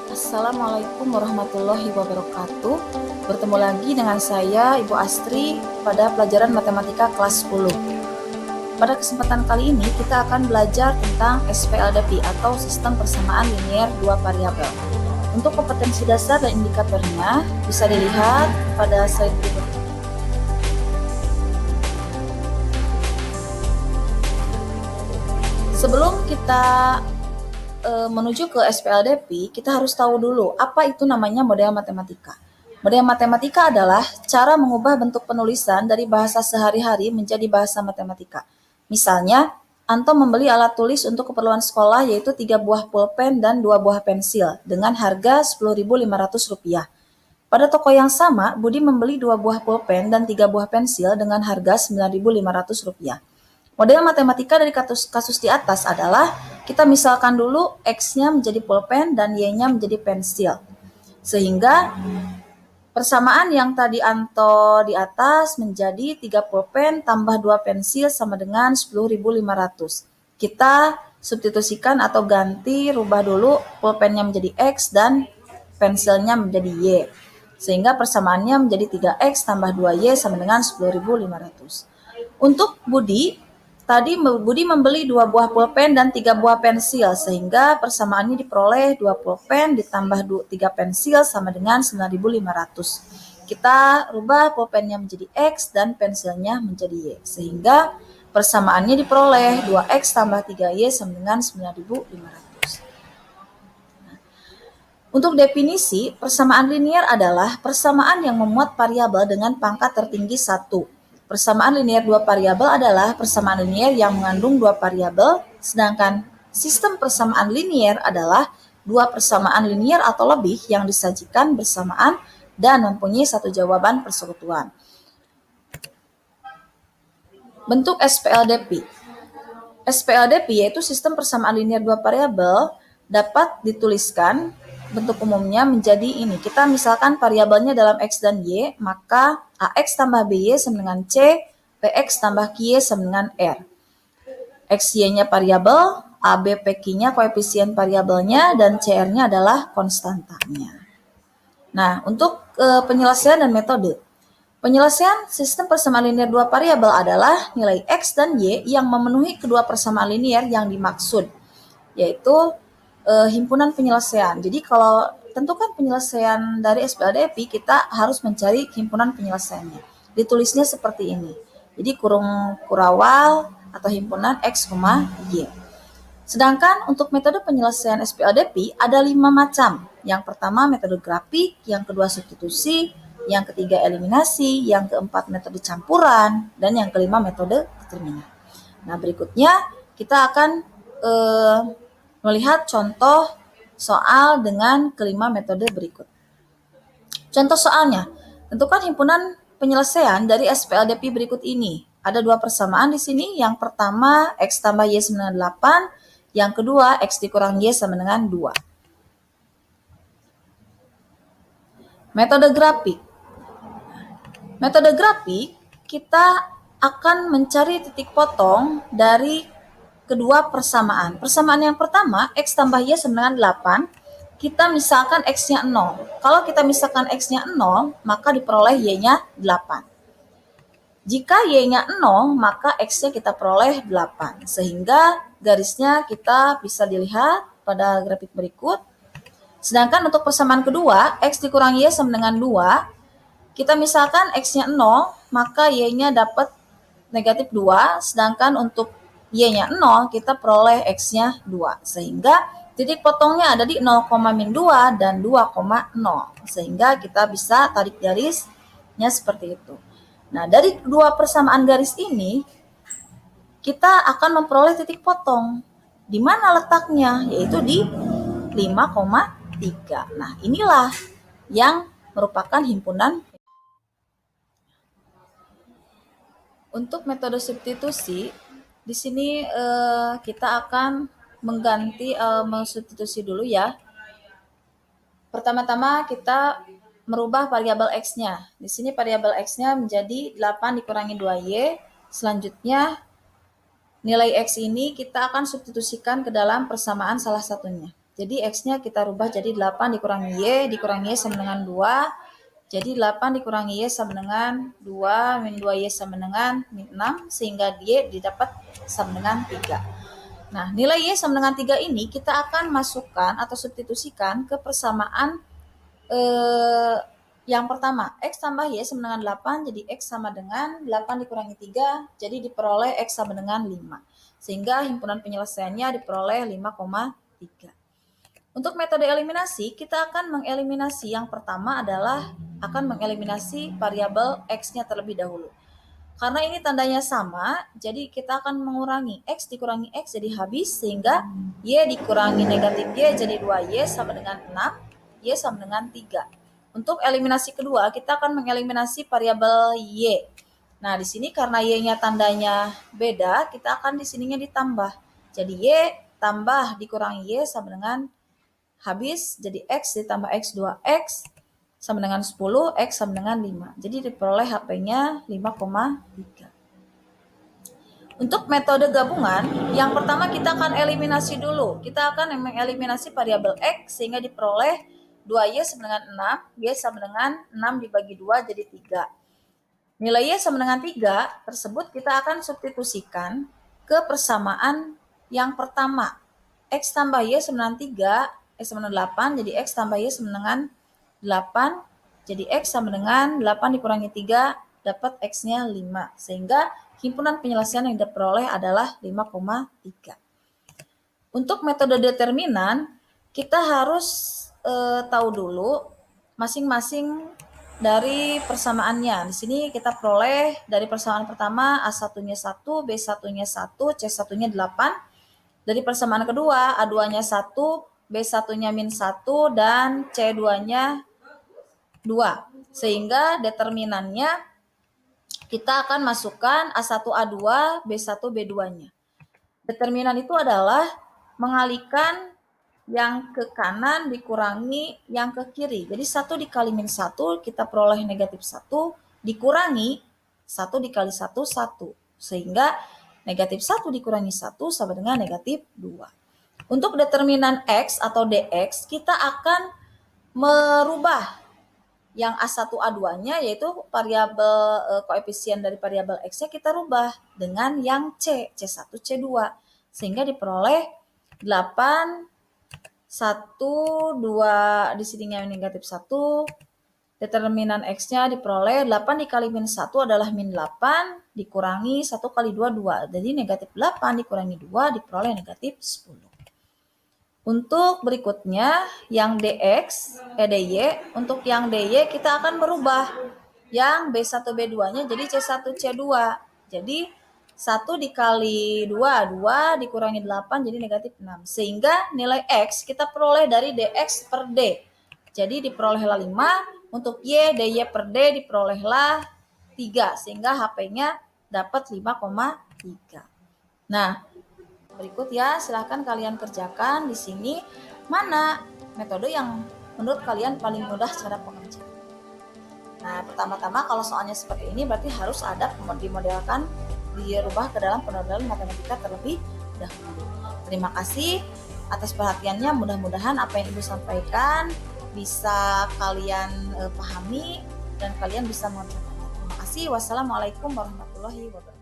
Assalamualaikum warahmatullahi wabarakatuh. Bertemu lagi dengan saya, Ibu Astri, pada pelajaran matematika kelas 10. Pada kesempatan kali ini, kita akan belajar tentang SPLDP atau Sistem Persamaan Linier Dua Variabel. Untuk kompetensi dasar dan indikatornya, bisa dilihat pada slide berikut. Sebelum kita menuju ke SPLDP, kita harus tahu dulu apa itu namanya model matematika. Model matematika adalah cara mengubah bentuk penulisan dari bahasa sehari-hari menjadi bahasa matematika. Misalnya, Anto membeli alat tulis untuk keperluan sekolah yaitu 3 buah pulpen dan 2 buah pensil dengan harga Rp10.500. Pada toko yang sama, Budi membeli 2 buah pulpen dan 3 buah pensil dengan harga Rp9.500. Model matematika dari kasus di atas adalah kita misalkan dulu X-nya menjadi pulpen dan Y-nya menjadi pensil. Sehingga persamaan yang tadi Anto di atas menjadi 3 pulpen tambah 2 pensil sama dengan Rp10.500. Kita substitusikan atau ganti, rubah dulu pulpennya menjadi X dan pensilnya menjadi Y. Sehingga persamaannya menjadi 3X tambah 2Y sama dengan Rp10.500. Untuk Budi, tadi Budi membeli 2 buah pulpen dan 3 buah pensil, sehingga persamaannya diperoleh 2 pulpen ditambah 3 pensil sama dengan 9.500. Kita rubah pulpennya menjadi X dan pensilnya menjadi Y, sehingga persamaannya diperoleh 2X tambah 3Y sama dengan 9.500. Untuk definisi, persamaan linier adalah persamaan yang memuat variabel dengan pangkat tertinggi 1. Persamaan linier dua variabel adalah persamaan linier yang mengandung 2 variabel, sedangkan sistem persamaan linier adalah 2 persamaan linier atau lebih yang disajikan bersamaan dan mempunyai satu jawaban persekutuan. Bentuk SPLDP. SPLDP yaitu sistem persamaan linier 2 variabel dapat dituliskan bentuk umumnya menjadi ini. Kita misalkan variabelnya dalam X dan Y, maka AX tambah BY sama dengan C, PX tambah QY sama dengan R. XY-nya variabel, AB, PQ-nya koefisien variabelnya, dan CR-nya adalah konstantanya. Nah, untuk penyelesaian dan metode. Penyelesaian sistem persamaan linier 2 variabel adalah nilai X dan Y yang memenuhi kedua persamaan linier yang dimaksud, yaitu himpunan penyelesaian. Jadi kalau tentukan penyelesaian dari SPLDP, kita harus mencari himpunan penyelesaiannya. Ditulisnya seperti ini. Jadi kurung kurawal atau himpunan X, Y. Sedangkan untuk metode penyelesaian SPLDP ada 5 macam. Yang pertama metode grafik, yang kedua substitusi, yang ketiga eliminasi, yang keempat metode campuran, dan yang kelima metode determinan. Nah, berikutnya kita akan melihat contoh soal dengan kelima metode berikut. Contoh soalnya, tentukan himpunan penyelesaian dari SPLDP berikut ini. Ada 2 persamaan di sini. Yang pertama X tambah Y sama dengan 8, yang kedua X dikurang Y sama dengan 2. Metode grafik. Metode grafik kita akan mencari titik potong dari kedua persamaan. Persamaan yang pertama, X tambah Y sama dengan 8, kita misalkan X-nya 0. Kalau kita misalkan X-nya 0, maka diperoleh Y-nya 8. Jika Y-nya 0, maka X-nya kita peroleh 8. Sehingga garisnya kita bisa dilihat pada grafik berikut. Sedangkan untuk persamaan kedua, X dikurang Y sama dengan 2, kita misalkan X-nya 0, maka Y-nya dapat negatif 2, sedangkan untuk Y-nya 0, kita peroleh X-nya 2. Sehingga titik potongnya ada di 0,-2 dan 2,0. Sehingga kita bisa tarik garisnya seperti itu. Nah, dari dua persamaan garis ini, kita akan memperoleh titik potong. Di mana letaknya? Yaitu di 5,3. Nah, inilah yang merupakan himpunan. Untuk metode substitusi, di sini kita akan mengganti mensubstitusi dulu ya. Pertama-tama kita merubah variabel X-nya. Di sini variabel X-nya menjadi 8 dikurangi 2Y. Selanjutnya nilai X ini kita akan substitusikan ke dalam persamaan salah satunya. Jadi X-nya kita rubah jadi 8 dikurangi Y sama dengan 2. Jadi 8 dikurangi Y sama dengan 2, min 2Y sama dengan min 6, sehingga Y didapat sama dengan 3. Nah, nilai Y sama dengan 3 ini kita akan masukkan atau substitusikan ke persamaan yang pertama. X tambah Y sama dengan 8, jadi X sama dengan 8 dikurangi 3, jadi diperoleh X sama dengan 5. Sehingga himpunan penyelesaiannya diperoleh 5,3. Untuk metode eliminasi, kita akan mengeliminasi yang pertama adalah akan mengeliminasi variabel X-nya terlebih dahulu. Karena ini tandanya sama, jadi kita akan mengurangi X dikurangi X jadi habis, sehingga Y dikurangi negatif Y jadi 2Y sama dengan 6, Y sama dengan 3. Untuk eliminasi kedua, kita akan mengeliminasi variabel Y. Nah, di sini karena Y-nya tandanya beda, kita akan di sininya ditambah. Jadi Y tambah dikurangi Y sama dengan habis, jadi X ditambah X 2X sama dengan 10, X sama dengan 5. Jadi diperoleh HP-nya 5,3. Untuk metode gabungan, yang pertama kita akan eliminasi dulu. Kita akan mengeliminasi variabel X sehingga diperoleh 2Y sama dengan 6, Y sama dengan 6 dibagi 2 jadi 3. Nilai Y sama dengan 3 tersebut kita akan substitusikan ke persamaan yang pertama. X tambah Y sama dengan 3, X sama dengan 8, jadi X tambah Y sama dengan 8, jadi X sama dengan 8 dikurangi 3, dapat X-nya 5. Sehingga himpunan penyelesaian yang diperoleh adalah 5,3. Untuk metode determinan, kita harus tahu dulu masing-masing dari persamaannya. Di sini kita peroleh dari persamaan pertama A1-nya 1, B1-nya 1, C1-nya 8. Dari persamaan kedua A2-nya 1, B1-nya min 1, dan C2-nya 2. Sehingga determinannya kita akan masukkan A1 A2, B1 B2-nya. Determinan itu adalah mengalihkan yang ke kanan dikurangi yang ke kiri. Jadi 1 dikali min 1 kita peroleh negatif 1, dikurangi 1 dikali 1, 1. Sehingga negatif 1 dikurangi 1 sama dengan negatif 2. Untuk determinan X atau DX, kita akan merubah yang A1 A2-nya, yaitu variabel koefisien dari variabel X-nya kita rubah dengan yang C1 C2, sehingga diperoleh 8 1 2, di sininya negatif 1. Determinan X-nya diperoleh 8 dikali min 1 adalah min 8, dikurangi 1 kali 2, 2. Jadi negatif 8 dikurangi 2 diperoleh negatif 10. Untuk berikutnya yang DY, untuk yang DY kita akan merubah yang B1 B2-nya jadi C1 C2. Jadi 1 dikali 2, 2 dikurangi 8 jadi negatif 6. Sehingga nilai X kita peroleh dari DX per D. Jadi diperolehlah 5, untuk Y, DY per D diperolehlah 3. Sehingga HP-nya dapat 5,3. Nah, berikut ya, silahkan kalian kerjakan di sini mana metode yang menurut kalian paling mudah cara pengerjaan. Nah, pertama-tama kalau soalnya seperti ini berarti harus ada dimodelkan, dirubah ke dalam pemodelan matematika terlebih dahulu. Terima kasih atas perhatiannya, mudah-mudahan apa yang Ibu sampaikan bisa kalian pahami dan kalian bisa mengerjakannya. Terima kasih. Wassalamualaikum warahmatullahi wabarakatuh.